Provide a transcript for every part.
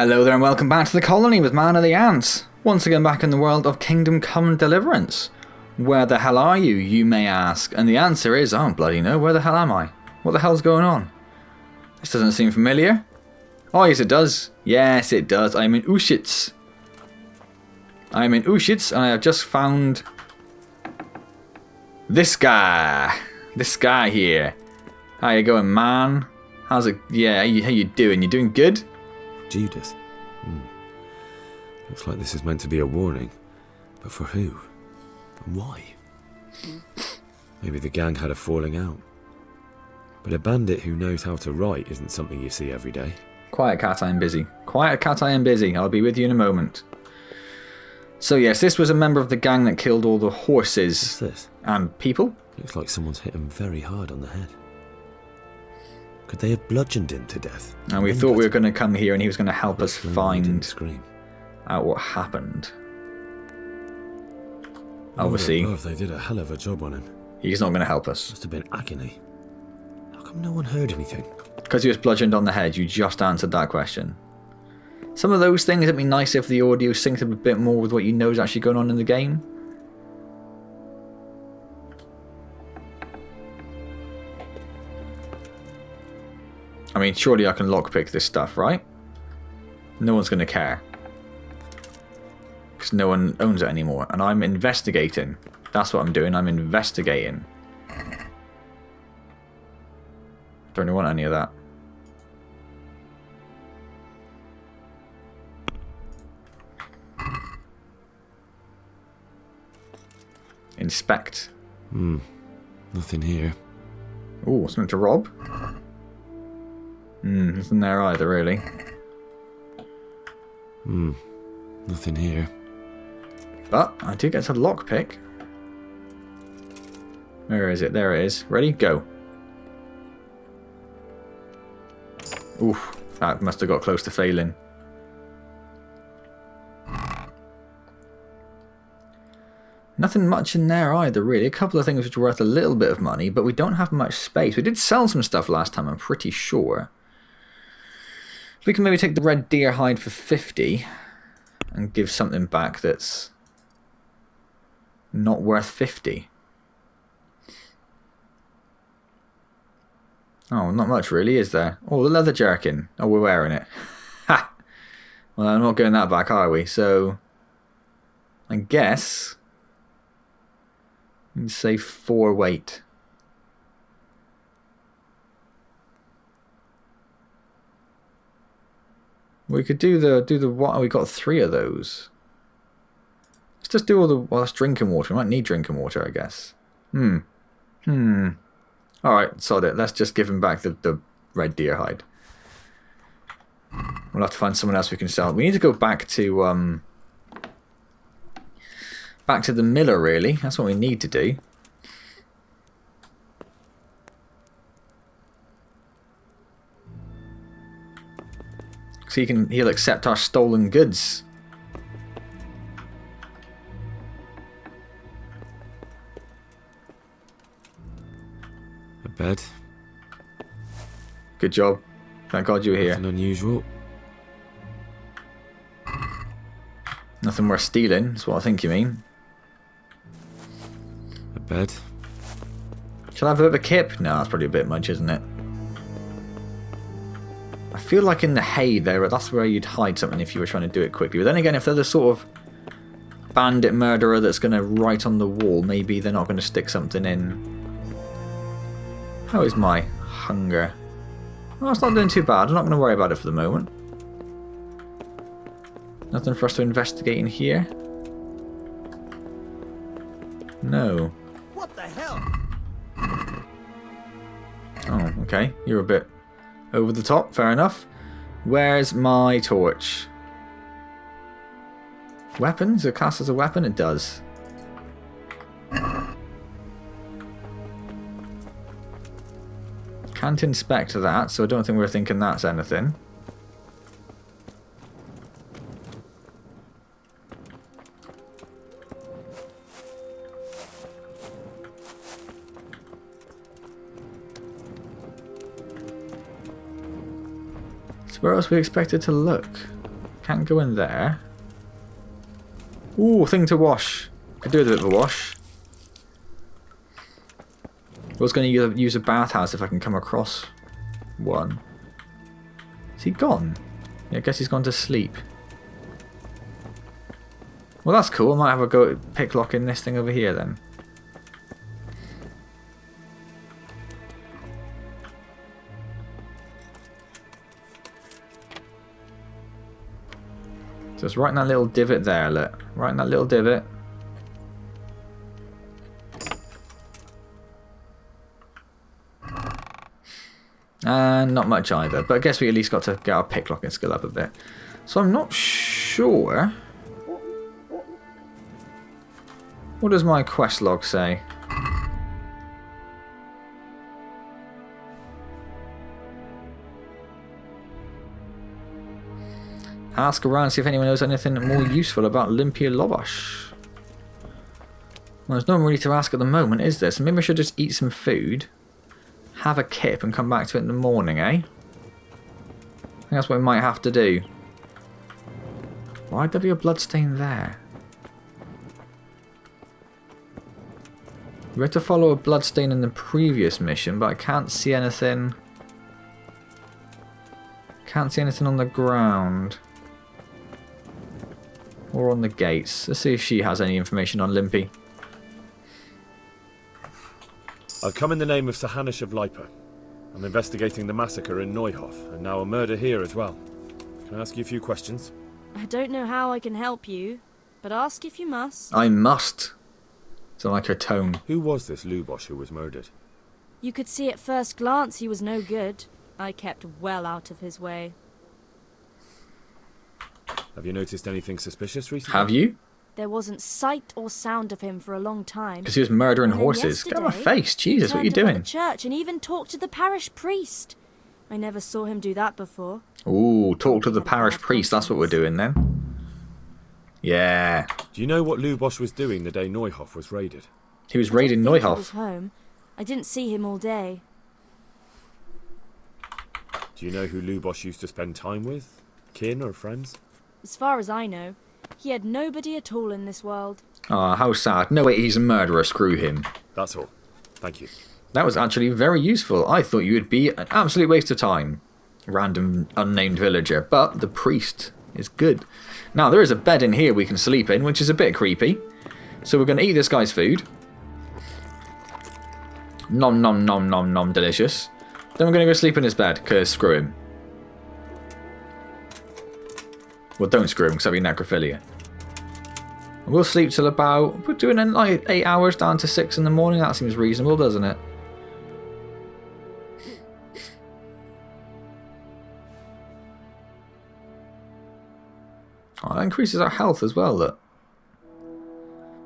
Hello there and welcome back to the colony with Man of the Antz. Once again back in the world of Kingdom Come Deliverance. Where the hell are you, you may ask? And the answer is, I don't bloody know, where the hell am I? What the hell's going on? This doesn't seem familiar. Oh yes it does. Yes it does. I'm in Auschwitz. I'm in Auschwitz and I have just found this guy. This guy here. How you going, man? How's it? Yeah, how you doing? You doing good? Judas. Looks like this is meant to be a warning. But for who? And why? Maybe the gang had a falling out. But a bandit who knows how to write isn't something you see every day. Quiet cat, I am busy. Quiet cat, I am busy. I'll be with you in a moment. So yes, this was a member of the gang that killed all the horses. What's this? And people. Looks like someone's hit him very hard on the head. Could they have bludgeoned him to death? And we thought we were going to come here and he was going to help us He find didn't scream. out what happened. Obviously, Oh, they did a hell of a job on him. he's not going to help us. Must have been agony. How come no one heard anything? Because he was bludgeoned on the head, you just answered that question. Some of those things, it'd be nice if the audio synced up a bit more with what you know is actually going on in the game. I mean, surely I can lockpick this stuff, right? No one's going to care. Because no one owns it anymore. And I'm investigating. That's what I'm doing. I'm investigating. Don't really want any of that. Inspect. Nothing here. Ooh, something to rob? Nothing there either, really. Nothing here. But I do get to lockpick. Where is it? There it is. Ready? Go. Oof, that must have got close to failing. Nothing much in there either, really. A couple of things which are worth a little bit of money, but we don't have much space. We did sell some stuff last time, I'm pretty sure. We can maybe take the red deer hide for 50 and give something back that's not worth 50. Oh, not much really, is there? Oh, the leather jerkin. Oh, we're wearing it. Ha! Well, I'm not going that back, are we? So, I guess we can say 4 weight. We could do the what? We got 3 of those. Let's just do all the. Well, that's drinking water. We might need drinking water, I guess. Alright, sod it. Let's just give him back the red deer hide. We'll have to find someone else we can sell. We need to go back to the miller, really. That's what we need to do. So he'll accept our stolen goods. A bed. Good job. Thank God you were here. Nothing unusual. Nothing worth stealing, that's what I think you mean. A bed. Shall I have a bit of a kip? No, that's probably a bit much, isn't it? I feel like in the hay there, that's where you'd hide something if you were trying to do it quickly. But then again, if they're the sort of bandit murderer that's going to write on the wall, maybe they're not going to stick something in. How is my hunger? Oh, it's not doing too bad. I'm not going to worry about it for the moment. Nothing for us to investigate in here? No. What the hell? Oh, okay. You're a bit over the top. Fair enough. Where's my torch? Weapons? It casts as a weapon? It does. Can't inspect that, so I don't think we're thinking that's anything. Where else we expected to look? can't go in there. Ooh, thing to wash. Could do with a bit of a wash. I was going to use a bathhouse if I can come across one. Is he gone? Yeah, I guess he's gone to sleep. Well, that's cool. I might have a go at picklocking this thing over here then. So it's right in that little divot there, look. Right in that little divot. And not much either, but I guess we at least got to get our picklocking skill up a bit. So I'm not sure. What does my quest log say? Ask around, see if anyone knows anything more useful about Limpia Lobosh. Well, there's no one really to ask at the moment, is there? So maybe I should just eat some food, have a kip, and come back to it in the morning, eh? I think that's what we might have to do. Why'd there be a bloodstain there? We had to follow a bloodstain in the previous mission, but I can't see anything. Can't see anything on the ground. Or on the gates. Let's see if she has any information on Limpy. I've come in the name of Sir Hanish of Lipa. I'm investigating the massacre in Neuhof, and now a murder here as well. Can I ask you a few questions? I don't know how I can help you, but ask if you must. I must. It's like her tone. Who was this Lubosh who was murdered? You could see at first glance he was no good. I kept well out of his way. Have you noticed anything suspicious recently? Have you? There wasn't sight or sound of him for a long time. Because he was murdering And then horses. Get out of my yesterday, face. Jesus, what are you he turned up at doing? the church and even talked to the parish priest. I never saw him do that before. Ooh, talk to the parish priest. That's what we're doing then. Yeah. Do you know what Lubosh was doing the day Neuhof was raided? He was I don't raiding think he was Neuhof. home. I didn't see him all day. Do you know who Lubosh used to spend time with? Kin or friends? As far as I know, he had nobody at all in this world. Ah, how sad. No, wait, he's a murderer. Screw him. That's all. Thank you. That was actually very useful. I thought you would be an absolute waste of time. Random unnamed villager. But the priest is good. Now, there is a bed in here we can sleep in, which is a bit creepy. So we're going to eat this guy's food. Nom nom nom nom nom, delicious. Then we're going to go sleep in his bed, because screw him. Well, don't screw him, because that'd be necrophilia. We'll sleep till about... We're doing like 8 hours down to 6 in the morning. That seems reasonable, doesn't it? Oh, that increases our health as well, look.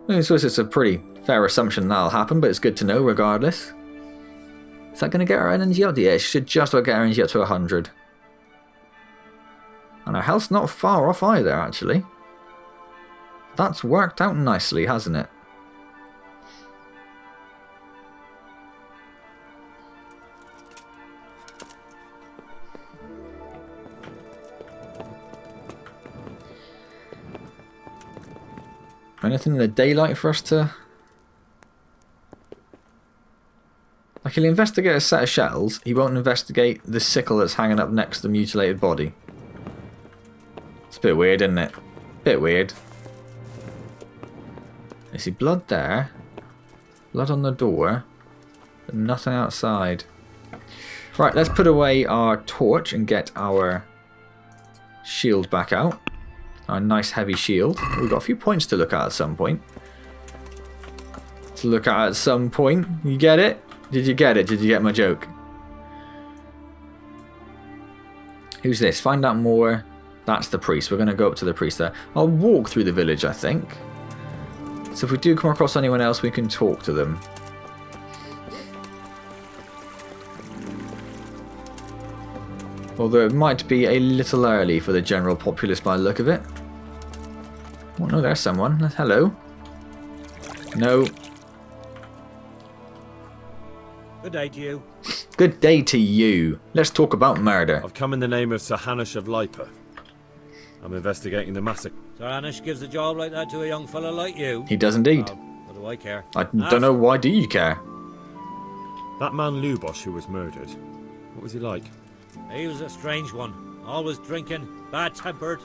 I suppose it's a pretty fair assumption that'll happen, but it's good to know regardless. Is that going to get our energy up? Yeah, it should just about get our energy up to 100. And our health's not far off either, actually. That's worked out nicely, hasn't it? Anything in the daylight for us to... Like, he'll investigate a set of shells, he won't investigate the sickle that's hanging up next to the mutilated body. It's a bit weird, isn't it? Bit weird. I see blood there. Blood on the door. But nothing outside. Right, let's put away our torch and get our shield back out. Our nice heavy shield. We've got a few points to look at some point. You get it? Did you get it? Did you get my joke? Who's this? Find out more. That's the priest. We're going to go up to the priest there. I'll walk through the village, I think. So if we do come across anyone else, we can talk to them. Although it might be a little early for the general populace by the look of it. Oh no, there's someone. Hello. No. Good day to you. Good day to you. Let's talk about murder. I've come in the name of Sir Hanish of Lipa. I'm investigating the massacre. Sir Anish gives a job like that to a young fella like you. He does indeed. Oh, what do I care? I don't know, why do you care? That man Lubosh who was murdered, what was he like? He was a strange one. Always drinking, bad-tempered.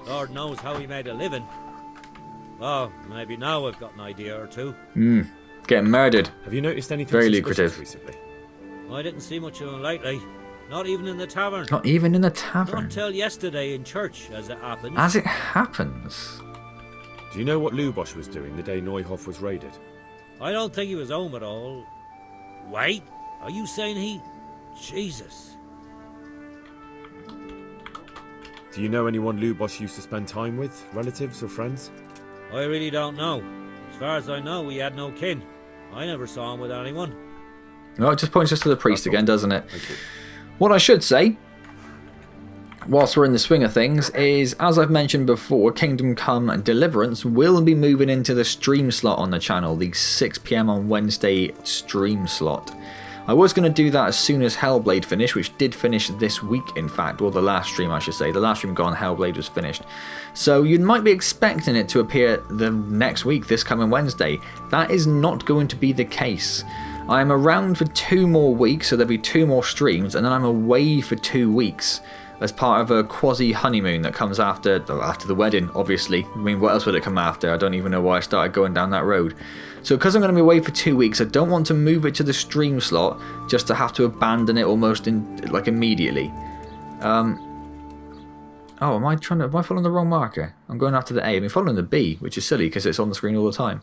Lord knows how he made a living. Oh, maybe now I've got an idea or two. Getting murdered. Have you noticed anything Very suspicious lucrative. recently? I didn't see much of him lately. Not even in the tavern. Not even in the tavern. Not till yesterday in church, as it happened. As it happens. Do you know what Lubosh was doing the day Neuhoff was raided? I don't think he was home at all. Wait, are you saying he... Jesus. Do you know anyone Lubosh used to spend time with? Relatives or friends? I really don't know. As far as I know, he had no kin. I never saw him with anyone. No, it just points us to the priest That's again, all. doesn't it? Thank you. What I should say, whilst we're in the swing of things, is, as I've mentioned before, Kingdom Come Deliverance will be moving into the stream slot on the channel, the 6 PM on Wednesday stream slot. I was going to do that as soon as Hellblade finished, which did finish this week, in fact, or the last stream, I should say. The last stream gone, Hellblade was finished. So you might be expecting it to appear the next week, this coming Wednesday. That is not going to be the case. I am around for 2 more weeks, so there'll be 2 more streams, and then I'm away for 2 weeks as part of a quasi-honeymoon that comes after the wedding, obviously. I mean, what else would it come after? I don't even know why I started going down that road. So because I'm going to be away for 2 weeks, I don't want to move it to the stream slot just to have to abandon it almost immediately. Oh, am I following the wrong marker? I'm going after the A. I'm following the B, which is silly because it's on the screen all the time.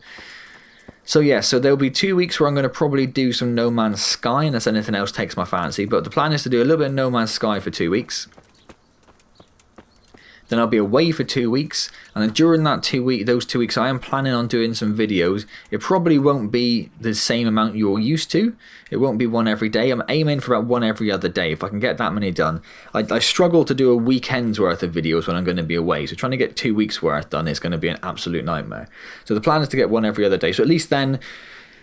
So yeah, so there'll be 2 weeks where I'm going to probably do some No Man's Sky unless anything else takes my fancy. But the plan is to do a little bit of No Man's Sky for 2 weeks. Then I'll be away for 2 weeks, and then during that those 2 weeks I am planning on doing some videos. It probably won't be the same amount you're used to. It won't be one every day. I'm aiming for about one every other day if I can get that many done. I struggle to do a weekend's worth of videos when I'm going to be away, so trying to get 2 weeks worth done is going to be an absolute nightmare. So the plan is to get one every other day, so at least then,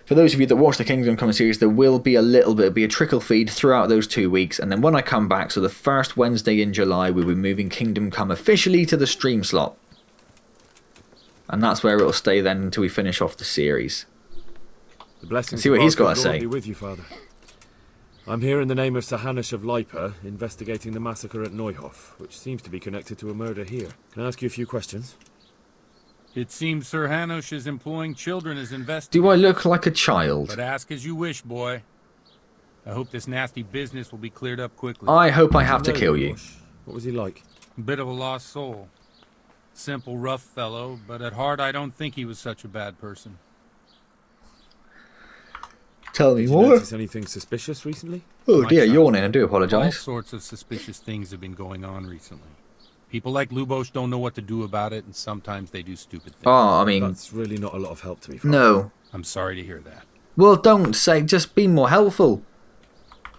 for those of you that watch the Kingdom Come series, there will be a trickle feed throughout those 2 weeks, and then when I come back, so the first Wednesday in July, we'll be moving Kingdom Come officially to the stream slot. And that's where it'll stay then until we finish off the series. The blessings See what of he's our got to good Lord say. be with you, Father. I'm here in the name of Sir Hanush of Lipa, investigating the massacre at Neuhoff, which seems to be connected to a murder here. Can I ask you a few questions? It seems Sir Hanush is employing children as Do investigators. I look like a child? But ask as you wish, boy. I hope this nasty business will be cleared up quickly. I hope I have to No, kill you. Lubosh. What was he like? A bit of a lost soul. Simple, rough fellow, but at heart I don't think he was such a bad person. Tell me Did you more. notice anything suspicious recently? Oh My dear, child. yawning. I do All apologise. sorts of suspicious things have been going on recently. People like Lubosh don't know what to do about it, and sometimes they do stupid things. Oh, I mean, That's really not a lot of help to me, Father. no. I'm sorry to hear that. Well, don't say. Just be more helpful.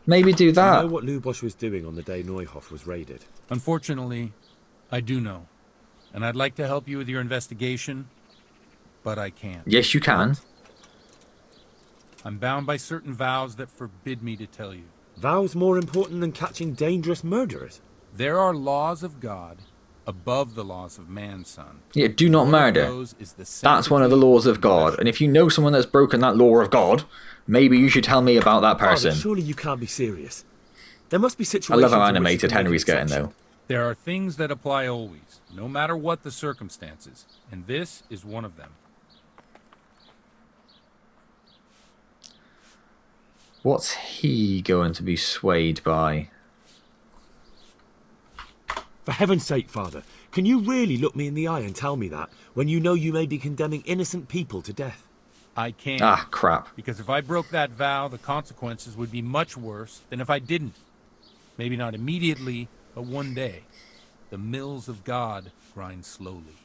Maybe do Do you that. know what Lubosh was doing on the day Neuhoff was raided? Unfortunately, I do know. And I'd like to help you with your investigation, but I can't. Yes, you can. I'm bound by certain vows that forbid me to tell you. Vows more important than catching dangerous murderers? There are laws of God above the laws of man, son. Yeah, do not One of murder. those is the That's one of the laws of God. And if you know someone that's broken that law of God, maybe you should tell me about that person. Father, surely you can't be serious. There must be I situations love how in which you animated can make an Henry's getting, exception. though. There are things that apply always, no matter what the circumstances, and this is one of them. What's he going to be swayed by? For heaven's sake, Father, can you really look me in the eye and tell me that when you know you may be condemning innocent people to death? I can't. Ah, crap. Because if I broke that vow, the consequences would be much worse than if I didn't. Maybe not immediately, but one day. The mills of God grind slowly.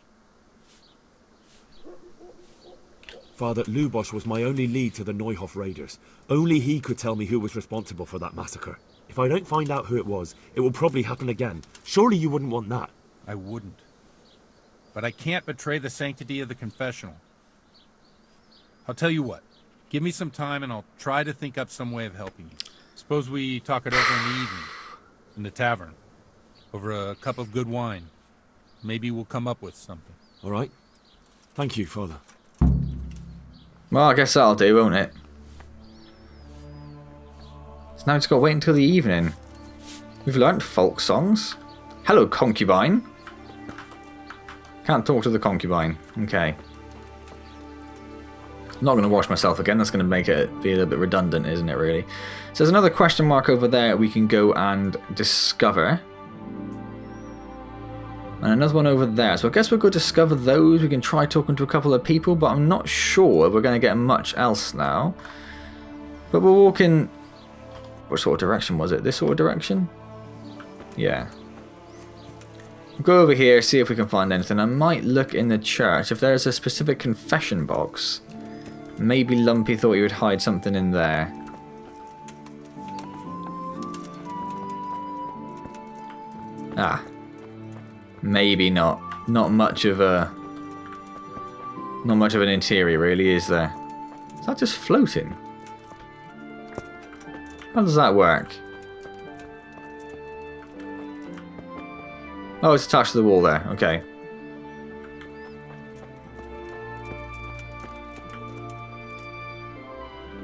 Father, Lubosh was my only lead to the Neuhoff raiders. Only he could tell me who was responsible for that massacre. If I don't find out who it was, it will probably happen again. Surely you wouldn't want that. I wouldn't. But I can't betray the sanctity of the confessional. I'll tell you what. Give me some time and I'll try to think up some way of helping you. Suppose we talk it over in the evening. In the tavern. Over a cup of good wine. Maybe we'll come up with something. All right. Thank you, Father. Well, I guess that'll do, won't it? So now it's got to wait until the evening. We've learnt folk songs. Hello, concubine. Can't talk to the concubine. Okay. I'm not going to wash myself again. That's going to make it be a little bit redundant, isn't it, really? So there's another question mark over there we can go and discover. And another one over there. So I guess we'll go discover those. We can try talking to a couple of people, but I'm not sure if we're going to get much else now. But we're walking... What sort of direction was it? This sort of direction? Yeah. We'll go over here, see if we can find anything. I might look in the church. If there's a specific confession box, maybe Lumpy thought he would hide something in there. Ah. Maybe not. Not much of an interior, really, is there? Is that just floating? How does that work? Oh, it's attached to the wall there. Okay.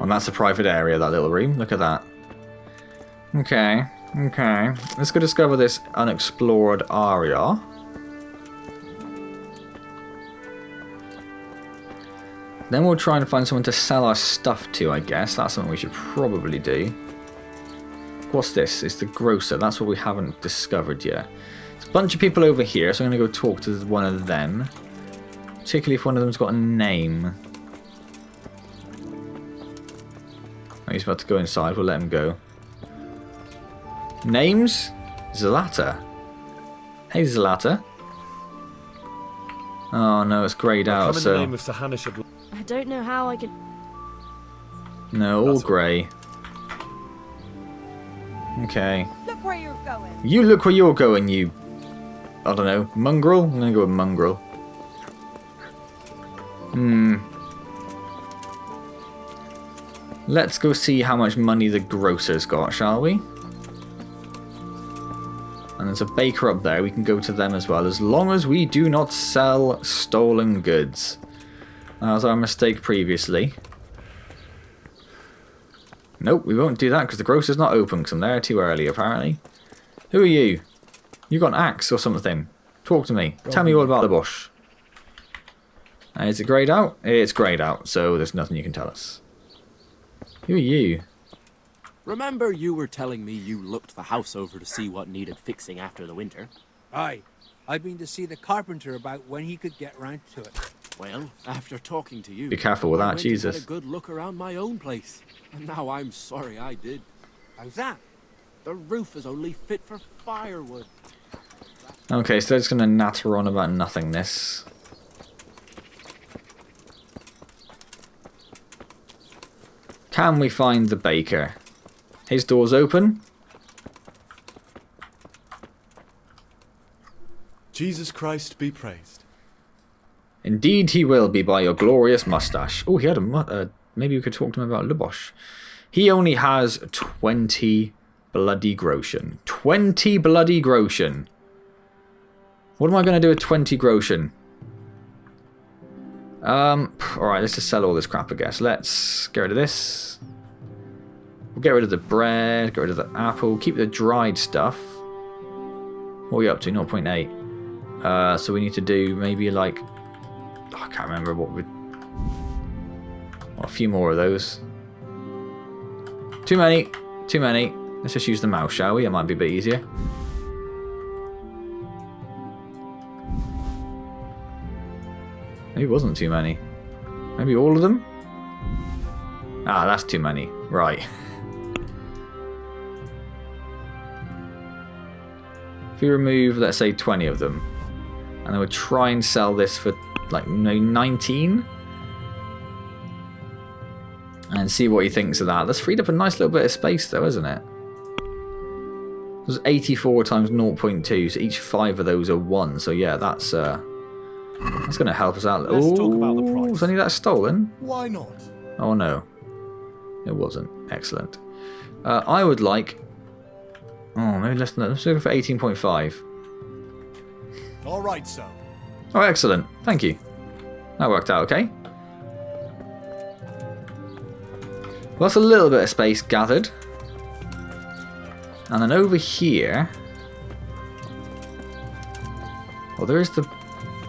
And that's a private area, that little room. Look at that. Okay. Okay. Let's go discover this unexplored area. Then we'll try and find someone to sell our stuff to, I guess. That's something we should probably do. What's this? It's the grocer. That's what we haven't discovered yet. There's a bunch of people over here, so I'm going to go talk to one of them. Particularly if one of them's got a name. Oh, he's about to go inside. We'll let him go. Names? Zalata. Hey, Zalata. Oh, no, it's greyed out, Come in so... the name of Sir Hanish of... I don't know how I can... No, all grey. Okay. Look where you're going. You look where you're going, you... I don't know. Mongrel? I'm going to go with mongrel. Let's go see how much money the grocer's got, shall we? And there's a baker up there. We can go to them as well, as long as we do not sell stolen goods. That was our mistake previously. Nope, we won't do that because the grocer's not open because I'm there too early, apparently. Who are you? You got an axe or something? Talk to me. Tell me all about the bush. Is it greyed out? It's greyed out, so there's nothing you can tell us. Who are you? Remember you were telling me you looked the house over to see what needed fixing after the winter? Aye. I've been to see the carpenter about when he could get round to it. Well, after talking to you... Be careful with I that, went and Jesus. had a good look around my own place. And now I'm sorry I did. How's that? The roof is only fit for firewood. Okay, so they're just going to natter on about nothingness. Can we find the baker? His door's open. Jesus Christ be praised. Indeed he will be by your glorious mustache. Oh, he had a... maybe we could talk to him about Lubosh. He only has 20 bloody groschen. 20 bloody groschen. What am I going to do with 20 groschen? Alright, let's just sell all this crap, I guess. Let's get rid of this. We'll get rid of the bread, get rid of the apple, keep the dried stuff. What are we up to? 0.8. So we need to do maybe like... Oh, I can't remember what we... a few more of those. Too many. Too many. Let's just use the mouse, shall we? It might be a bit easier. Maybe it wasn't too many. Maybe all of them? Ah, that's too many. Right. If we remove, let's say, 20 of them, and then we'll try and sell this for, like, 19? And see what he thinks of that. That's freed up a nice little bit of space, though, isn't it? It was 84 times 0.2, so each 5 of those are 1. So, yeah, that's going to help us out. Let's talk about the price. Was any of that stolen? Why not? Oh, no. It wasn't. Excellent. I would like... Oh, maybe let's go for 18.5. All right, so. Oh, excellent. Thank you. That worked out okay. Well, that's a little bit of space gathered. And then over here... Well, there is the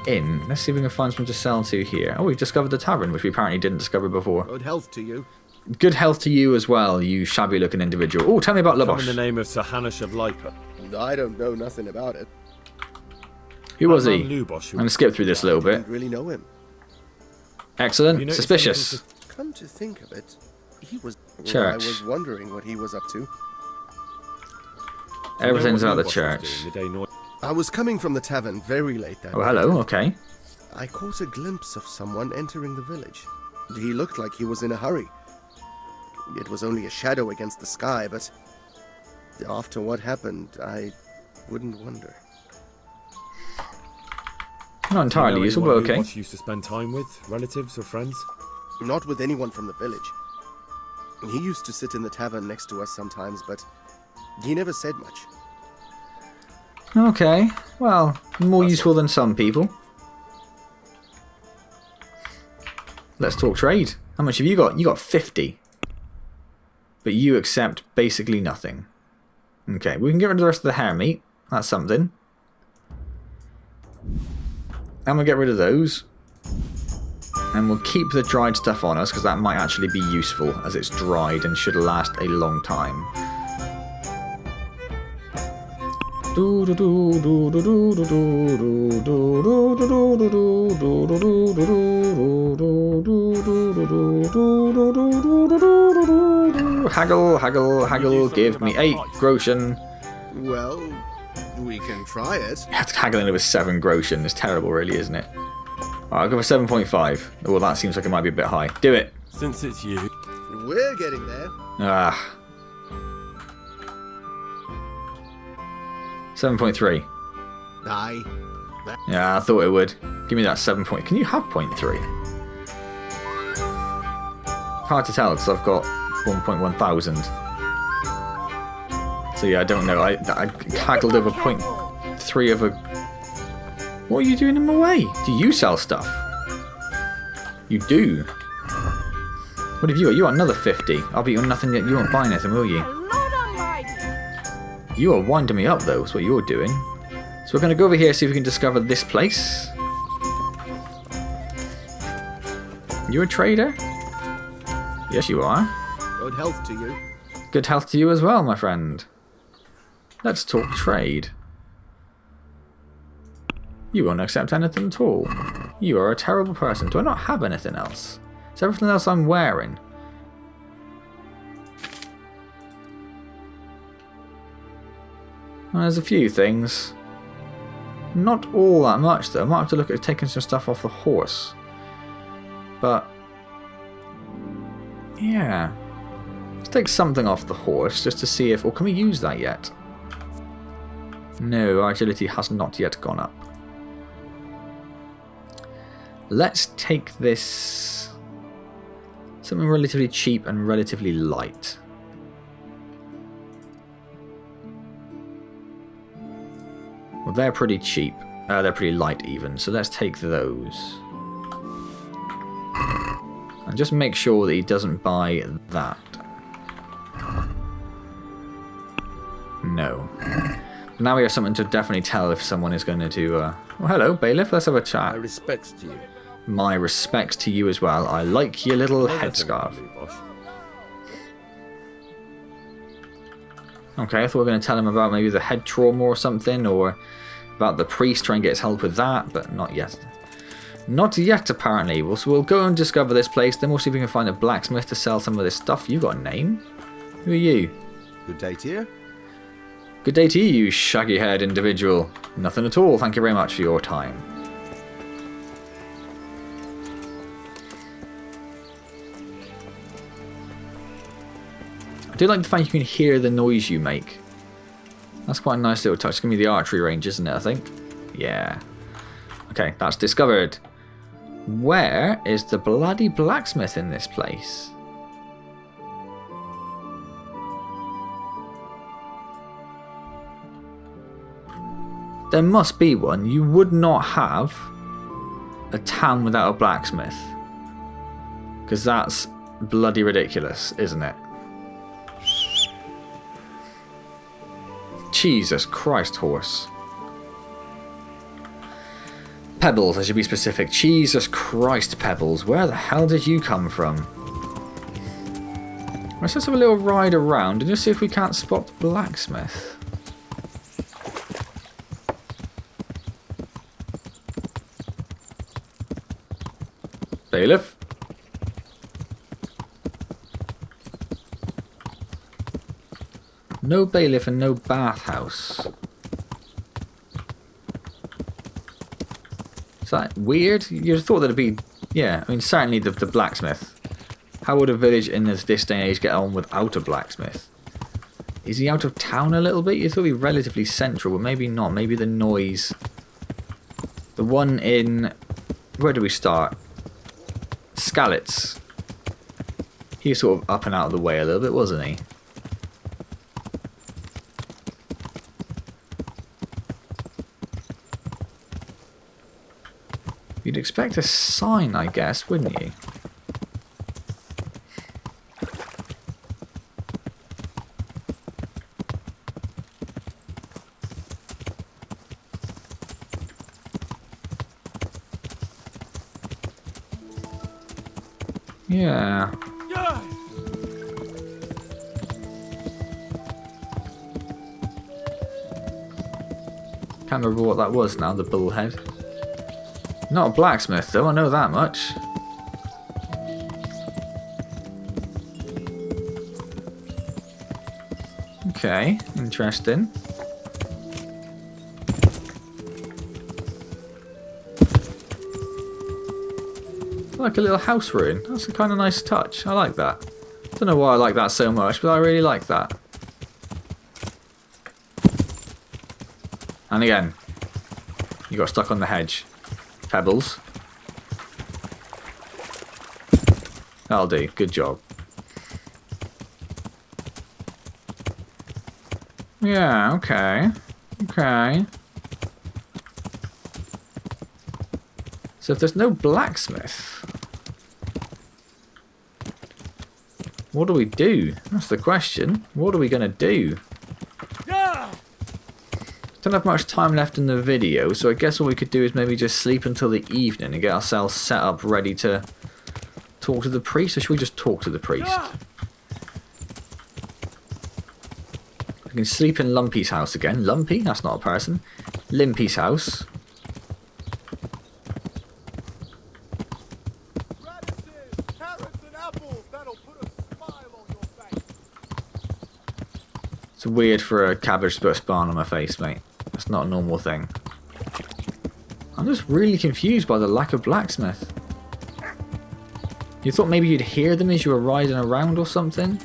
inn. Let's see if we can find something to sell to here. Oh, we've discovered the tavern, which we apparently didn't discover before. Good health to you. Good health to you as well, you shabby-looking individual. Oh, tell me about Come in Labosh. the name of Sir Hanush of Lipa. I don't know nothing about it. Who was he? That man Lubosh, I'm going to skip through this a little bit. Didn't really know him. Excellent. You noticed Suspicious. Come to think of it, he was. Church. I was wondering what he was up to. Everything's You know about what the Lubosh church. was doing the day Noy- I was coming from the tavern very late that Oh, night. hello. Okay. I caught a glimpse of someone entering the village. He looked like he was in a hurry. It was only a shadow against the sky, but after what happened, I wouldn't wonder. Not entirely Do you know useful, but anyone okay. Lubosh used to spend time with, relatives or friends? Not with anyone from the village. He used to sit in the tavern next to us sometimes, but he never said much. Okay. Well, more useful than some people. Let's talk trade. How much have you got? You got 50. But you accept basically nothing. Okay, we can get rid of the rest of the hair meat. That's something. And we'll get rid of those. And we'll keep the dried stuff on us, because that might actually be useful, as it's dried and should last a long time. Haggle, haggle, haggle, give me 8 groschen. Well, we can try it. That's haggling over 7 groschen. It's terrible, really, isn't it? Alright, I'll go for 7.5. Well, that seems like it might be a bit high. Do it. Since it's you. We're getting there. Ah. 7.3. Aye. Yeah, I thought it would. Give me that 7 point. Can you have 0.3? Hard to tell because I've got 1.1 thousand. So yeah, I don't know. I haggled over 0.3 of a... What are you doing in my way? Do you sell stuff? You do. What have you got? You got another 50. I'll be on nothing yet. You won't buy anything, will you? You are winding me up, though. That's what you're doing. So we're going to go over here and see if we can discover this place. You a trader? Yes, you are. Good health to you. Good health to you as well, my friend. Let's talk trade. You won't accept anything at all. You are a terrible person. Do I not have anything else? Is everything else I'm wearing? Well, there's a few things. Not all that much, though. I might have to look at taking some stuff off the horse. But... yeah. Let's take something off the horse just to see if... or can we use that yet? No, our agility has not yet gone up. Let's take this... something relatively cheap and relatively light. Well, they're pretty cheap. They're pretty light even, so let's take those. And just make sure that he doesn't buy that. No. Now we have something to definitely tell if someone is going to do... well, hello, bailiff. Let's have a chat. My respects to you. My respects to you as well. I like your little headscarf. Okay, I thought we were going to tell him about maybe the head trauma or something, or about the priest, try and get his help with that, but not yet. Not yet, apparently. So we'll go and discover this place, then we'll see if we can find a blacksmith to sell some of this stuff. You got a name? Who are you? Good day to you. Good day to you, you shaggy-haired individual. Nothing at all, thank you very much for your time. I do like the fact you can hear the noise you make. That's quite a nice little touch. It's going to be the archery range, isn't it, I think? Yeah. Okay, that's discovered. Where is the bloody blacksmith in this place? There must be one. You would not have a town without a blacksmith. Because that's bloody ridiculous, isn't it? Jesus Christ, horse. Pebbles, I should be specific. Jesus Christ, Pebbles. Where the hell did you come from? Let's just have a little ride around and just see if we can't spot the blacksmith. Bailiff? No bailiff and no bathhouse. Is that weird? You'd have thought that'd be... Yeah, I mean, certainly the blacksmith. How would a village in this day and age get on without a blacksmith? Is he out of town a little bit? You thought he'd be relatively central, but maybe not. Maybe the noise. The one in... Where do we start? Skalitz. He was sort of up and out of the way a little bit, wasn't he? You'd expect a sign, I guess, wouldn't you? Yeah. Can't remember what that was now, the bullhead. Not a blacksmith though, I know that much. Okay, interesting. Like a little house ruin. That's a kind of nice touch. I like that. Don't know why I like that so much, but I really like that. And again, you got stuck on the hedge. Pebbles. That'll do. Good job. Yeah, okay. Okay. So if there's no blacksmith, what do we do? That's the question. What are we going to do? Don't have much time left in the video, so I guess what we could do is maybe just sleep until the evening and get ourselves set up ready to talk to the priest, or should we just talk to the priest? We can sleep in Lumpy's house again. Lumpy? That's not a person. Limpy's house. It's weird for a cabbage to put a spine on my face, mate. That's not a normal thing. I'm just really confused by the lack of blacksmith. You thought maybe you'd hear them as you were riding around or something?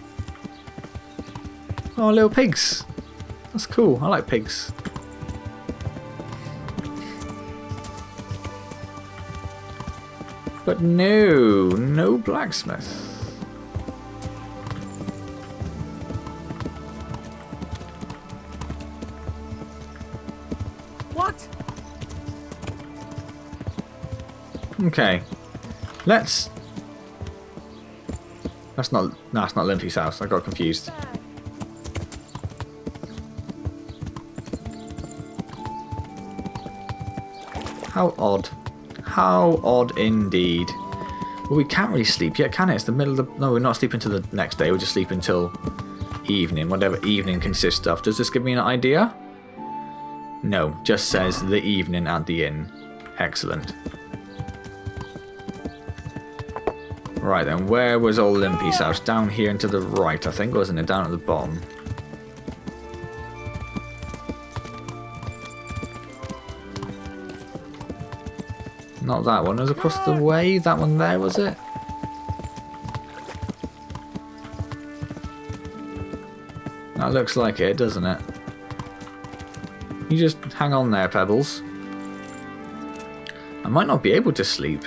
Oh, little pigs. That's cool. I like pigs. But no blacksmith. Okay, let's... That's not Limpy's house. I got confused. How odd. How odd indeed. Well, we can't really sleep yet, can it? It's the middle of the... No, we're not sleeping until the next day. We'll just sleep until evening, whatever evening consists of. Does this give me an idea? No, just says the evening at the inn. Excellent. Right then, where was old Limpy's house? Down here and to the right, I think, wasn't it? Down at the bottom. Not that one. It was across the way. That one there, was it? That looks like it, doesn't it? You just hang on there, Pebbles. I might not be able to sleep.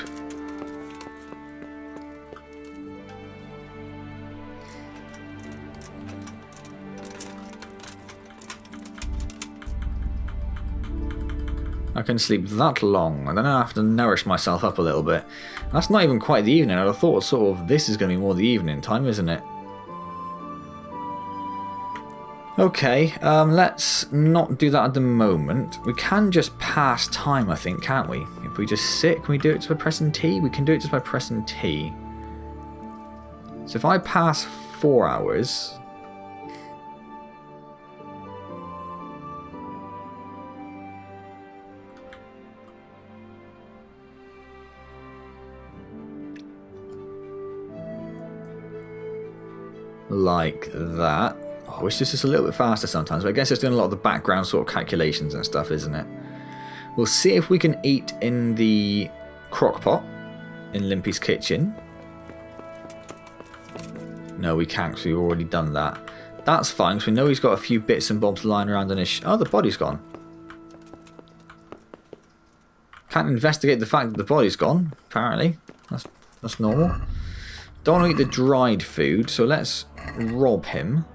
I can sleep that long, and then I have to nourish myself up a little bit. That's not even quite the evening. I'd have thought sort of this is going to be more the evening time, isn't it? Okay, let's not do that at the moment. We can just pass time, I think, can't we? If we just sit, can we do it just by pressing T? We can do it just by pressing T. So if I pass 4 hours... like that. I wish this was a little bit faster sometimes, but I guess it's doing a lot of the background sort of calculations and stuff, isn't it? We'll see if we can eat in the crock pot in Limpy's kitchen. No, we can't, because we've already done that. That's fine, because we know he's got a few bits and bobs lying around in his... Oh, the body's gone. Can't investigate the fact that the body's gone, apparently. That's normal. Don't want to eat the dried food, so let's rob him.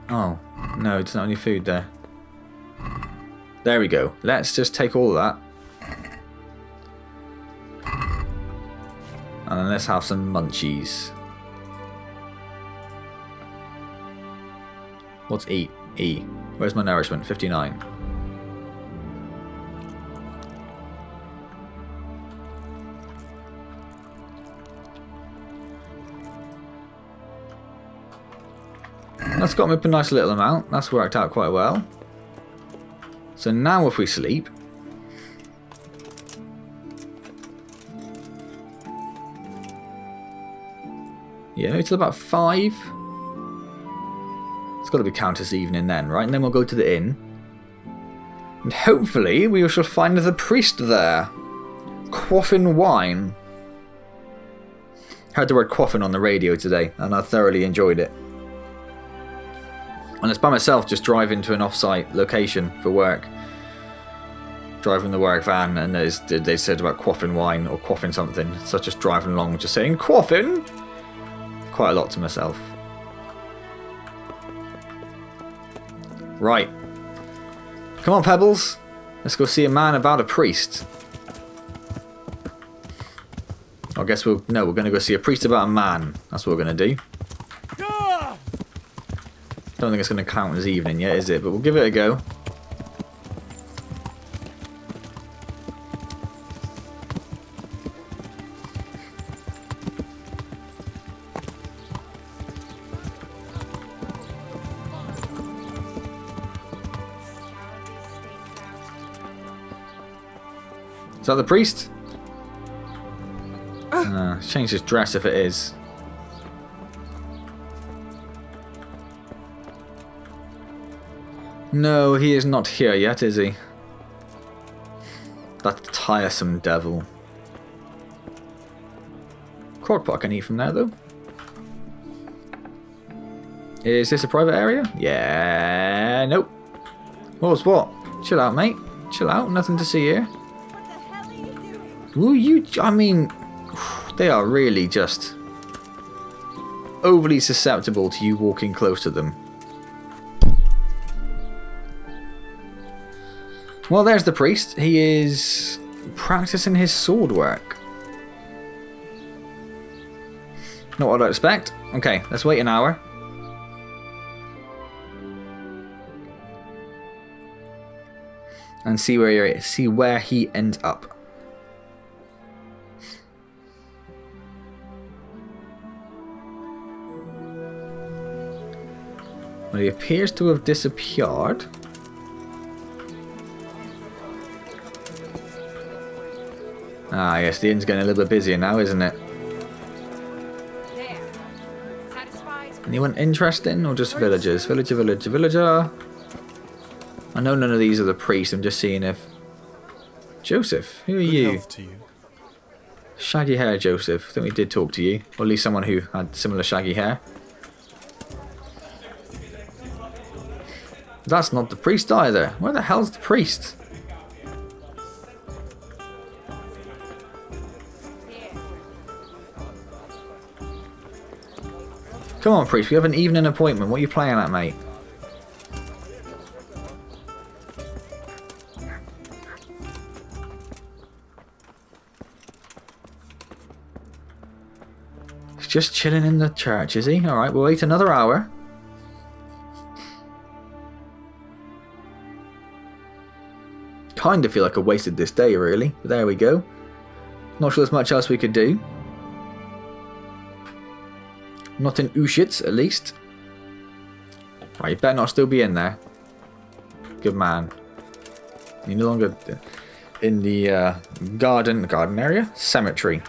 Oh, no, it's not any food there. There we go. Let's just take all of that. And then let's have some munchies. What's eat? E. Where's my nourishment? 59. That's got me up a nice little amount. That's worked out quite well. So now if we sleep... Yeah, it's about 5. It's got to be count as evening then, right? And then we'll go to the inn. And hopefully we shall find the priest there. Quaffing wine. Heard the word quaffing on the radio today, and I thoroughly enjoyed it. And it's by myself, just driving to an off-site location for work. Driving the work van, and they said about quaffing wine or quaffing something. So just driving along, just saying, quaffing! Quite a lot to myself. Right. Come on, Pebbles. Let's go see a man about a priest. I guess we're going to go see a priest about a man. That's what we're going to do. Don't think it's going to count as evening yet, is it? But we'll give it a go. Is that the priest? Change his dress if it is. No, he is not here yet, is he? That tiresome devil. Crockpot I can eat from there, though. Is this a private area? Yeah, nope. What's what? Chill out, mate. Chill out. Nothing to see here. Ooh, I mean, they are really just overly susceptible to you walking close to them. Well, there's the priest. He is practicing his sword work. Not what I'd expect. Okay, let's wait an hour. And see where he ends up. Well, he appears to have disappeared. Ah, yes, the inn's getting a little bit busier now, isn't it? Anyone interesting, or just villagers? Villager, villager, villager. I know none of these are the priests. I'm just seeing if... Joseph, who are you? Shaggy hair, Joseph. I think we did talk to you. Or at least someone who had similar shaggy hair. That's not the priest either. Where the hell's the priest? Come on, priest. We have an evening appointment. What are you playing at, mate? just chilling in the church, is he? Alright, we'll wait another hour. Kind of feel like I wasted this day, really. But there we go. Not sure there's much else we could do. Not in Ushitz, at least. Right, you better not still be in there. Good man. You're no longer in the garden area? Cemetery.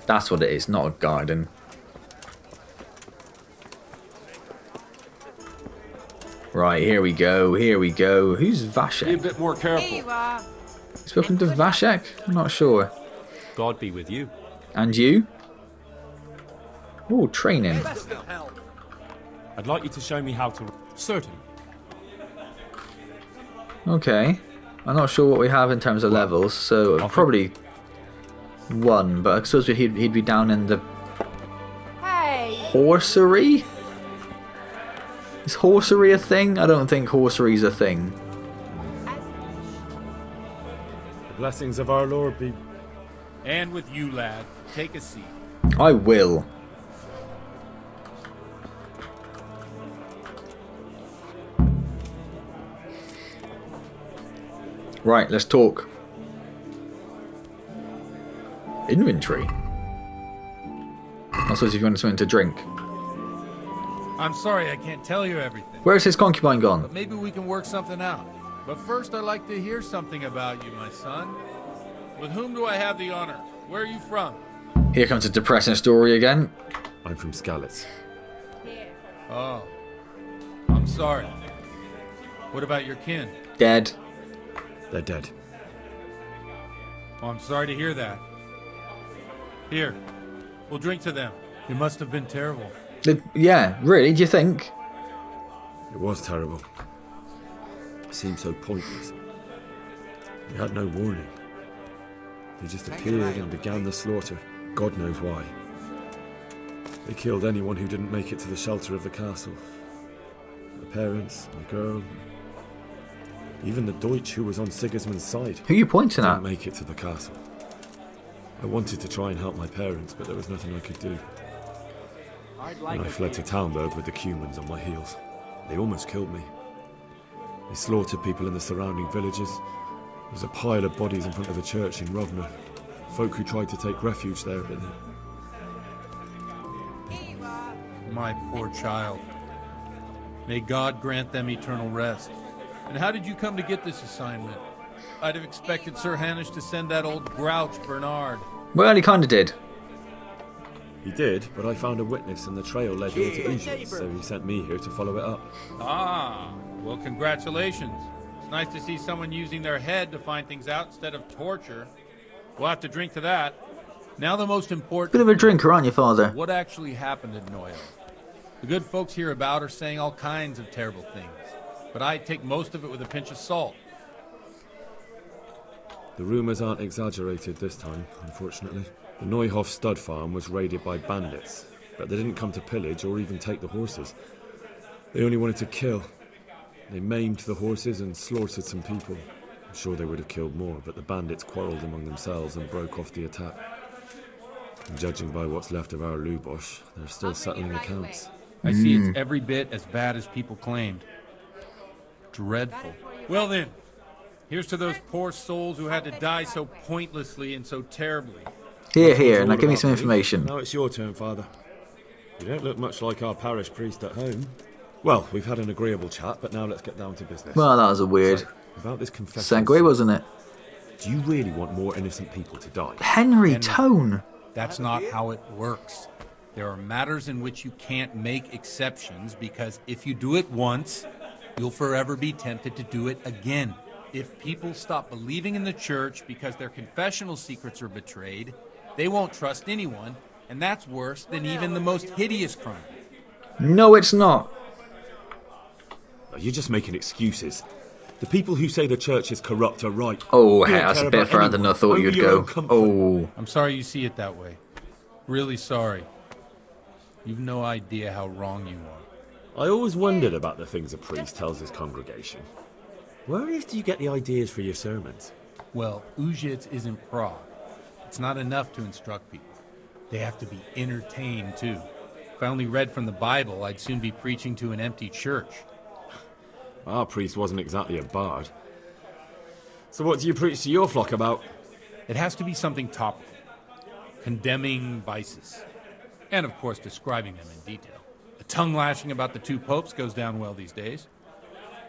That's what it is, not a garden. Right, here we go, here we go. Who's Vashek? Be a bit more careful. Here you are. Spoken to Vashek? I'm not sure. God be with you. And you? Oh, training. I'd like you to show me how to... Certain. Okay. I'm not sure what we have in terms of levels, so probably 1, but I suppose he'd be down in the Hey. horsery? Is horsery a thing? I don't think horsery's a thing. The blessings of our Lord be... And with you, lad. Take a seat. I will. Right, let's talk. Inventory. I suppose if you want something to drink. I'm sorry I can't tell you everything. Where's his concubine gone? But maybe we can work something out. But first I'd like to hear something about you, my son. With whom do I have the honor? Where are you from? Here comes a depressing story again. I'm from Skalitz. Oh. I'm sorry. What about your kin? Dead. They're dead. Oh, I'm sorry to hear that. Here, we'll drink to them. It must have been terrible. Yeah, really, do you think? It was terrible. It seemed so pointless. We had no warning. They just appeared and began the slaughter. God knows why. They killed anyone who didn't make it to the shelter of the castle. My parents, my girl, even the Deutsch who was on Sigismund's side. Who are you pointing at? Didn't make it to the castle. I wanted to try and help my parents, but there was nothing I could do. And I fled to Talmberg with the Cumans on my heels. They almost killed me. They slaughtered people in the surrounding villages. There was a pile of bodies in front of the church in Rovna. Folk who tried to take refuge there, but My poor child. May God grant them eternal rest. And how did you come to get this assignment? I'd have expected Sir Hanish to send that old grouch, Bernard. Well, he kind of did. he did, but I found a witness and the trail led me into Ushitz, so he sent me here to follow it up. Ah, well, congratulations. It's nice to see someone using their head to find things out instead of torture. We'll have to drink to that. Now the most important... Bit of a drinker, aren't you, Father? What actually happened at Noyo? The good folks hereabout are saying all kinds of terrible things, but I take most of it with a pinch of salt. The rumours aren't exaggerated this time, unfortunately. The Neuhof stud farm was raided by bandits, but they didn't come to pillage or even take the horses. They only wanted to kill. They maimed the horses and slaughtered some people. I'm sure they would have killed more, but the bandits quarrelled among themselves and broke off the attack. And judging by what's left of our Lubosh, they're still settling accounts. I see it's every bit as bad as people claimed. Dreadful. Well then, here's to those poor souls who had to die so pointlessly and so terribly. Here, now give me some information. Now it's your turn, Father. You don't look much like our parish priest at home. Well, we've had an agreeable chat, but now let's get down to business. Well, that was a weird So, about this confession. segue, wasn't it? Do you really want more innocent people to die? Henry Tone. That's not how it works. There are matters in which you can't make exceptions because if you do it once, you'll forever be tempted to do it again. If people stop believing in the church because their confessional secrets are betrayed, they won't trust anyone, and that's worse than even the most hideous crime. No, it's not. You're just making excuses. The people who say the church is corrupt are right. Oh, You hey, don't that's care a bit about further than I anyone, thought only you'd your go. own comfort. Oh. I'm sorry you see it that way. Really sorry. You've no idea how wrong you are. I always wondered about the things a priest tells his congregation. Where on earth do you get the ideas for your sermons? Well, Ushitz isn't Prague. It's not enough to instruct people. They have to be entertained, too. If I only read from the Bible, I'd soon be preaching to an empty church. Our priest wasn't exactly a bard. So what do you preach to your flock about? It has to be something topical, condemning vices, and of course describing them in detail. The tongue lashing about the two popes goes down well these days,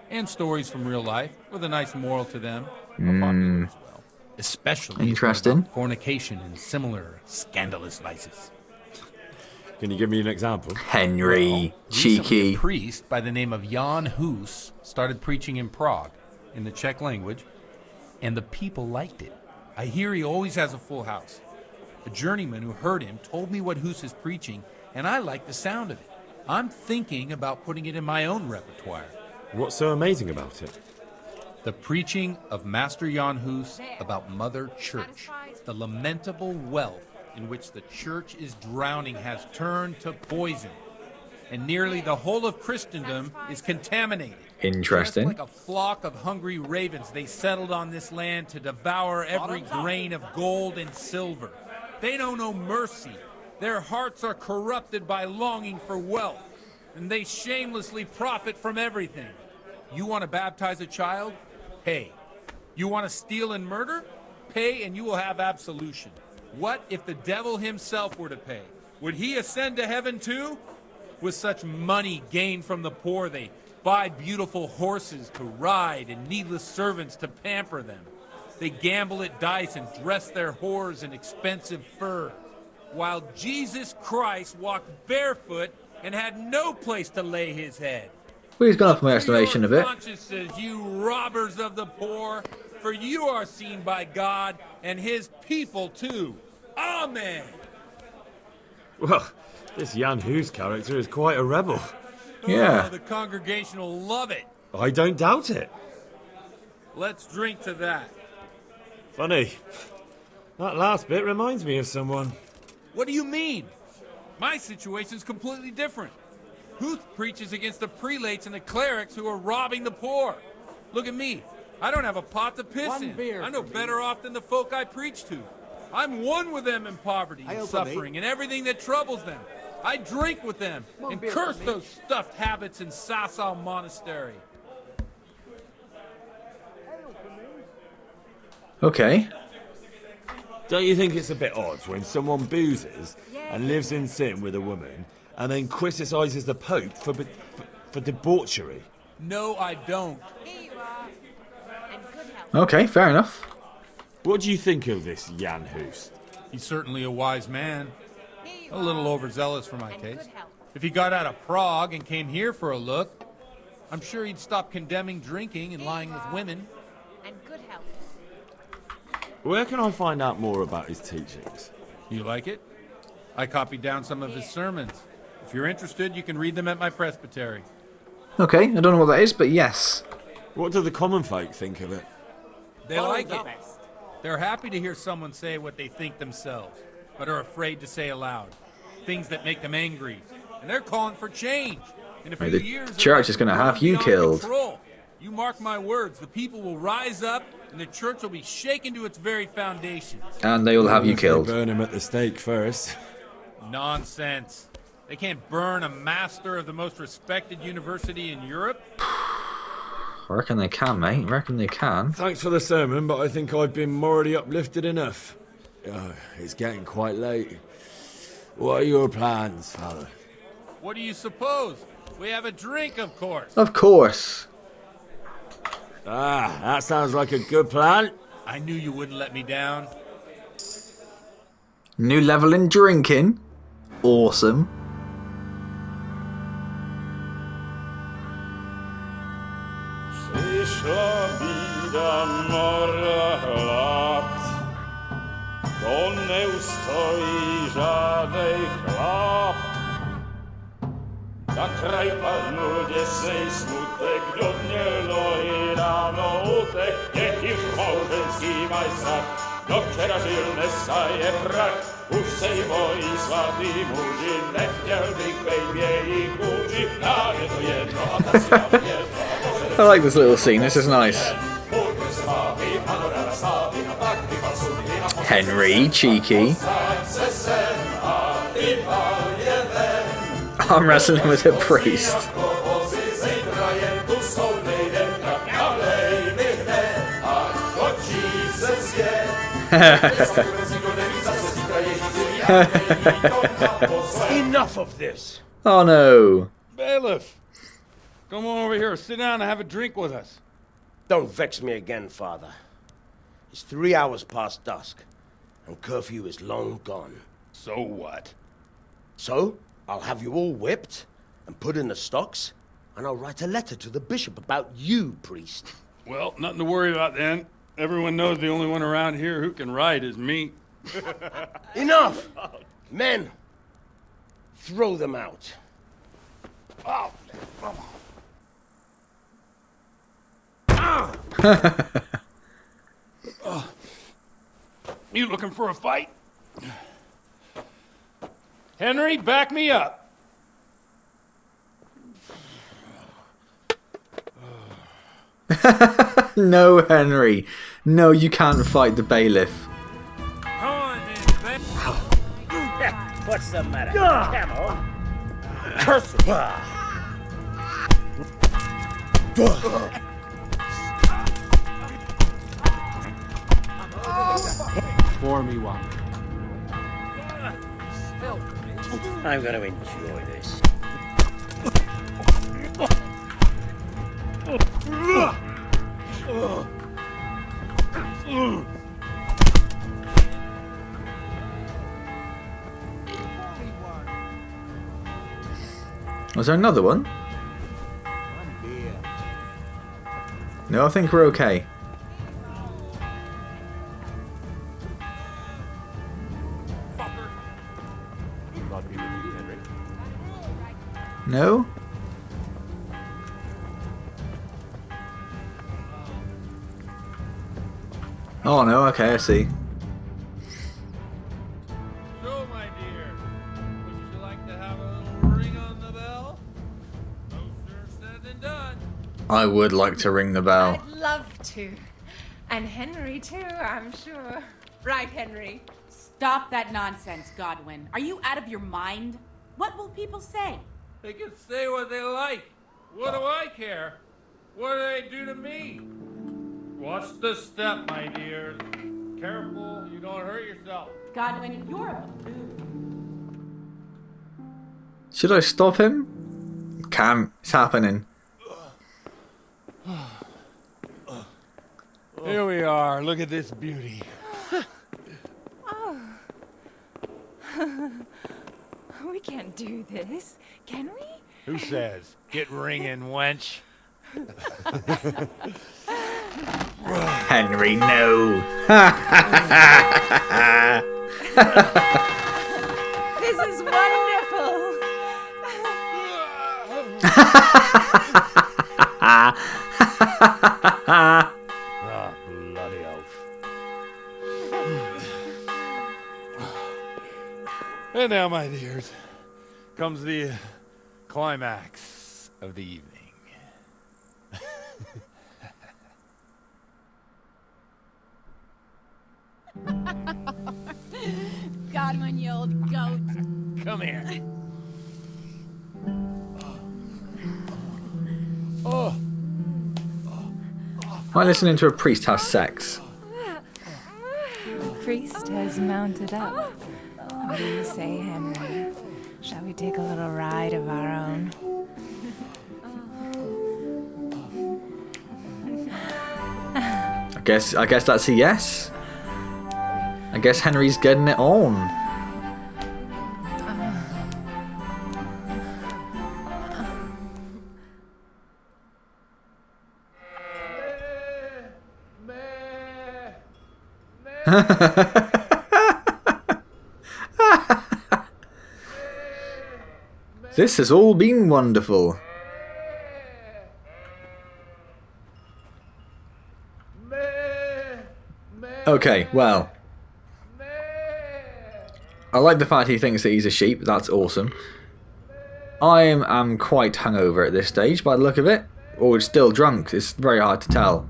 and stories from real life with a nice moral to them are popular as well, especially Interesting. about fornication and similar scandalous vices. Can you give me an example? Henry, Recently, cheeky. a priest by the name of Jan Hus started preaching in Prague in the Czech language, and the people liked it. I hear he always has a full house. A journeyman who heard him told me what Hus is preaching, and I like the sound of it. I'm thinking about putting it in my own repertoire. What's so amazing about it? The preaching of Master Jan Hus about Mother Church. The lamentable wealth in which the church is drowning has turned to poison, and nearly the whole of Christendom is contaminated. Interesting. Just like a flock of hungry ravens, they settled on this land to devour every grain of gold and silver. They know no mercy. Their hearts are corrupted by longing for wealth, and they shamelessly profit from everything. You want to baptize a child? Pay. You want to steal and murder? Pay and you will have absolution. What if the devil himself were to pay? Would he ascend to heaven too? With such money gained from the poor, they buy beautiful horses to ride and needless servants to pamper them. They gamble at dice and dress their whores in expensive fur, while Jesus Christ walked barefoot and had no place to lay his head. Well, he's gone up my estimation a bit. Consciences, you robbers of the poor, for you are seen by God and his people too. Amen. Well, this Jan Hus character is quite a rebel. Yeah. Oh, the congregation will love it. I don't doubt it. Let's drink to that. Funny. That last bit reminds me of someone. What do you mean? My situation's completely different. Huth preaches against the prelates and the clerics who are robbing the poor. Look at me. I don't have a pot to piss in. I'm no better off than the folk I preach to. I'm one with them in poverty and suffering and everything that troubles them. I drink with them and curse those stuffed habits in Sasau Monastery. Okay. Don't you think it's a bit odd when someone boozes and lives in sin with a woman and then criticises the Pope for debauchery? No, I don't. Okay, fair enough. What do you think of this Jan Hus? He's certainly a wise man. A little overzealous for my taste. If he got out of Prague and came here for a look, I'm sure he'd stop condemning drinking and lying with women. Where can I find out more about his teachings? You like it? I copied down some of his sermons. If you're interested, you can read them at my presbytery. Okay, I don't know what that is, but yes. What do the common folk think of it? They like it. They're happy to hear someone say what they think themselves, but are afraid to say aloud. Things that make them angry. And they're calling for change. In a few The years, church is going to have you killed. Control. You mark my words, the people will rise up and the church will be shaken to its very foundations. And they will have you killed. Burn him at the stake first. Nonsense. They can't burn a master of the most respected university in Europe. I reckon they can, mate. I reckon they can. Thanks for the sermon, but I think I've been morally uplifted enough. It's getting quite late. What are your plans, Father? What do you suppose? We have a drink, of course. Of course. Ah, that sounds like a good plan. I knew you wouldn't let me down. New level in drinking. Awesome. Przyszła bida mora lat, to nie ustoi żadnej chlap. Na kraj padł dziesnej smutek, do dnielo i rano utek, niech ich małżeński majstrat, do wczera żylne staje prak. Už sejmoj svatý muži, nechtěl bych bejbě i kůži, nám je to jedno a ta si nám jedno. I like this little scene, this is nice. Henry, cheeky. I'm wrestling with a priest. Enough of this. Oh no. Bailiff, come on over here, sit down and have a drink with us. Don't vex me again, Father. It's 3 hours past dusk, and curfew is long gone. So what? So, I'll have you all whipped and put in the stocks, and I'll write a letter to the bishop about you, priest. Well, nothing to worry about then. Everyone knows the only one around here who can ride is me. Enough! Men, throw them out. Oh. You looking for a fight? Henry, back me up. No, Henry. No, you can't fight the bailiff. Come on, then, what's the matter? Camel? Curse it! Pour me one. I'm going to enjoy this. Was there another one? No, I think we're okay. No? Oh no, okay, I see. So, my dear, would you like to have a little ring on the bell? No sooner said than done. I would like to ring the bell. I'd love to. And Henry, too, I'm sure. Right, Henry? Stop that nonsense, Godwin. Are you out of your mind? What will people say? They can say what they like. What do I care? What do they do to me? Watch the step, my dear. Careful, you don't hurt yourself. Godwin, you're a buffoon. Should I stop him? Can't. It's happening. Here we are. Look at this beauty. Oh. We can't do this, can we? Who says? Get ringing, wench. Henry, no. This is wonderful. Ah, bloody oath. And now, my dears, comes the climax of the evening. Godwin, you old goat. Come here. Am I listening to a priest have sex? Priest has mounted up. What do you say, Henry? Shall we take a little ride of our own? I guess that's a yes. I guess Henry's getting it on. This has all been wonderful. Okay, well. I like the fact he thinks that he's a sheep. That's awesome. I am quite hungover at this stage by the look of it. Or still drunk. It's very hard to tell.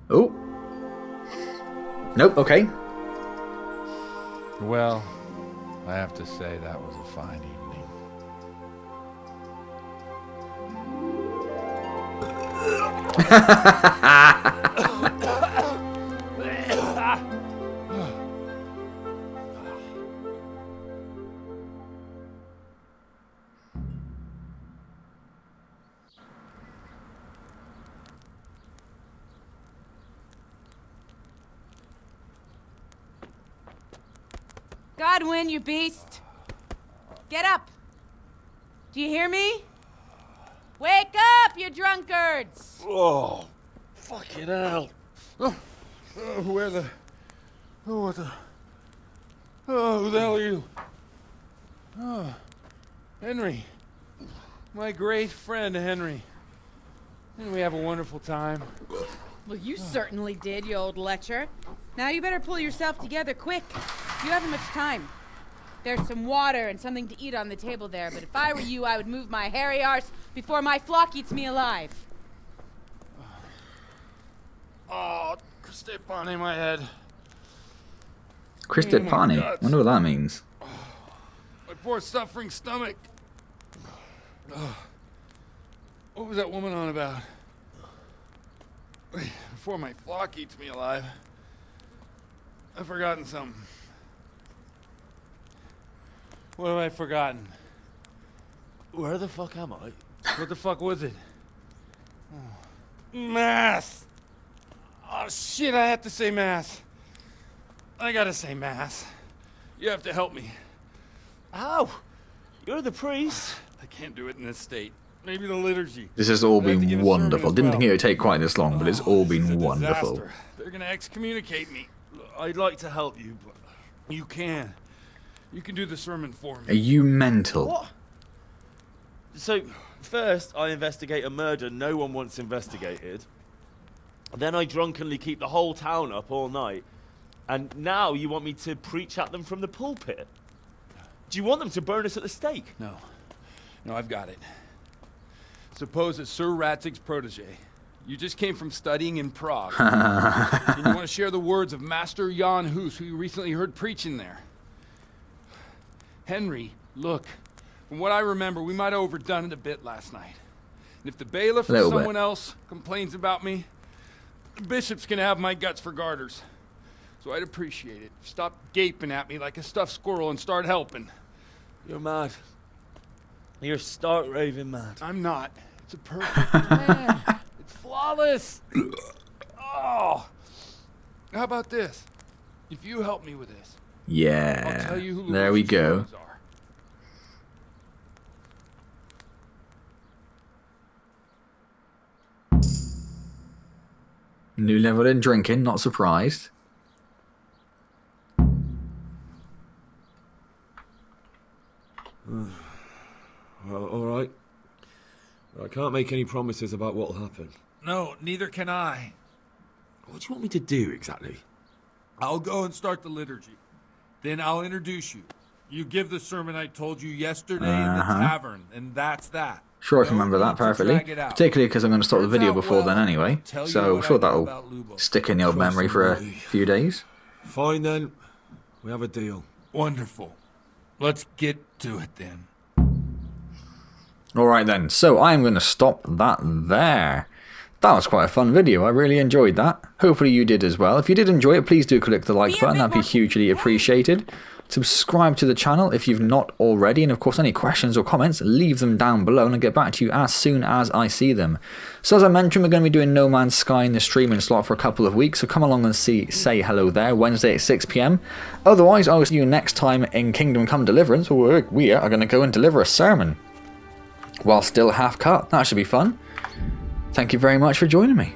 Oh. Nope, okay. Well, I have to say that was a fine evening. Godwin, you beast! Get up! Do you hear me? Wake up, you drunkards! Oh, fucking hell. Where the... Oh, what the... Oh, who the hell are you? Oh, Henry. My great friend, Henry. Didn't we have a wonderful time? Well, you certainly did, you old lecher. Now you better pull yourself together quick. You haven't much time. There's some water and something to eat on the table there, but if I were you, I would move my hairy arse before my flock eats me alive. Oh, stay on in my head. Chris did Pani. Wonder what that means. My poor suffering stomach. What was that woman on about? Before my flock eats me alive. I've forgotten something. What have I forgotten? Where the fuck am I? What the fuck was it? Mass! Oh shit, I have to say mass. I gotta say mass. You have to help me. How? You're the priest. I can't do it in this state. Maybe the liturgy. This has all been wonderful. Didn't think it would take quite this long, but it's all been wonderful. Disaster. They're gonna excommunicate me. I'd like to help you, but... You can. You can do the sermon for Are me. you mental? What? So, first I investigate a murder no one wants investigated. Then I drunkenly keep the whole town up all night. And now you want me to preach at them from the pulpit? Do you want them to burn us at the stake? No. No, I've got it. Suppose that Sir Ratzig's protege. You just came from studying in Prague. And you want to share the words of Master Jan Hus, who you recently heard preaching there. Henry, look. From what I remember, we might have overdone it a bit last night. And if the bailiff or someone else complains about me, the bishop's gonna have my guts for garters. So I'd appreciate it. Stop gaping at me like a stuffed squirrel and start helping. You're mad. You're stark raving mad. I'm not. It's a perfect plan. It's flawless. Oh. How about this? If you help me with this, Yeah. I'll tell you who There we go. are. New level in drinking, not surprised. Well, alright. I can't make any promises about what'll happen. No, neither can I. What do you want me to do exactly? I'll go and start the liturgy. Then I'll introduce you. You give the sermon I told you yesterday in the tavern, and that's that. Sure, I can remember that perfectly. Particularly because I'm going to stop the video before then anyway. So I'm sure that'll stick in the old memory for a few days. Fine then. We have a deal. Wonderful. Let's get to it then. Alright then, so I'm going to stop that there. That was quite a fun video, I really enjoyed that. Hopefully you did as well. If you did enjoy it, please do click the like button, that'd be hugely appreciated. Subscribe to the channel if you've not already, and of course any questions or comments, leave them down below and I'll get back to you as soon as I see them. So as I mentioned, we're going to be doing No Man's Sky in the streaming slot for a couple of weeks, so come along and say hello there, Wednesday at 6 PM. Otherwise, I will see you next time in Kingdom Come Deliverance, where we are going to go and deliver a sermon while still half cut. That should be fun. Thank you very much for joining me.